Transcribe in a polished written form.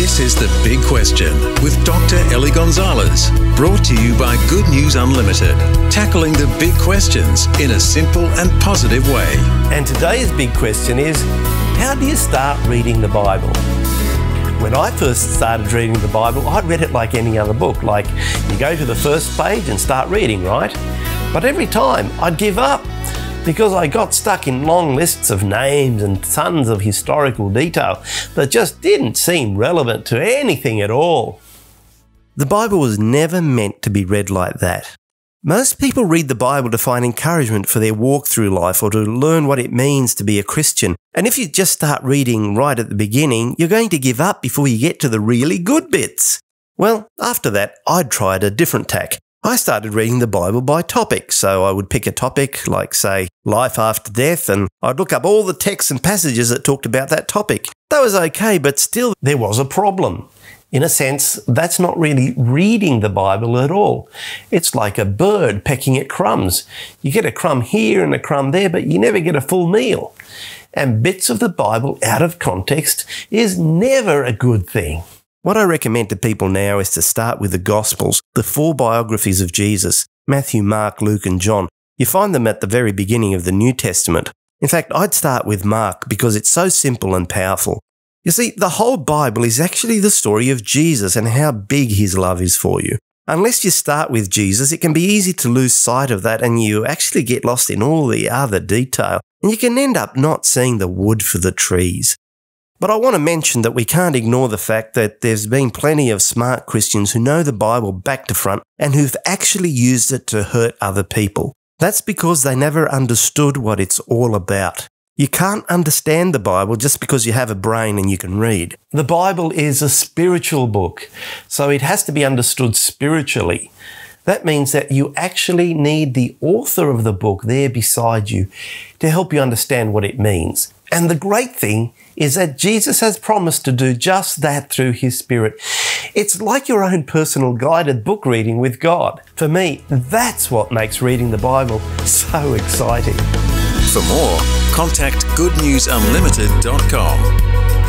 This is The Big Question with Dr. Ellie Gonzalez, brought to you by Good News Unlimited, tackling the big questions in a simple and positive way. And today's big question is, how do you start reading the Bible? When I first started reading the Bible, I read it like any other book. Like, you go to the first page and start reading, right? But every time I'd give up because I got stuck in long lists of names and tons of historical detail that just didn't seem relevant to anything at all. The Bible was never meant to be read like that. Most people read the Bible to find encouragement for their walk through life or to learn what it means to be a Christian. And if you just start reading right at the beginning, you're going to give up before you get to the really good bits. Well, after that, I'd tried a different tack. I started reading the Bible by topic, so I would pick a topic like, say, life after death, and I'd look up all the texts and passages that talked about that topic. That was okay, but still there was a problem. In a sense, that's not really reading the Bible at all. It's like a bird pecking at crumbs. You get a crumb here and a crumb there, but you never get a full meal. And bits of the Bible out of context is never a good thing. What I recommend to people now is to start with the Gospels, the 4 biographies of Jesus, Matthew, Mark, Luke and John. You find them at the very beginning of the New Testament. In fact, I'd start with Mark because it's so simple and powerful. You see, the whole Bible is actually the story of Jesus and how big his love is for you. Unless you start with Jesus, it can be easy to lose sight of that and you actually get lost in all the other detail, and you can end up not seeing the wood for the trees. But I want to mention that we can't ignore the fact that there's been plenty of smart Christians who know the Bible back to front and who've actually used it to hurt other people. That's because they never understood what it's all about. You can't understand the Bible just because you have a brain and you can read. The Bible is a spiritual book, so it has to be understood spiritually. That means that you actually need the author of the book there beside you to help you understand what it means. And the great thing is that Jesus has promised to do just that through his Spirit. It's like your own personal guided book reading with God. For me, that's what makes reading the Bible so exciting. For more, contact goodnewsunlimited.com.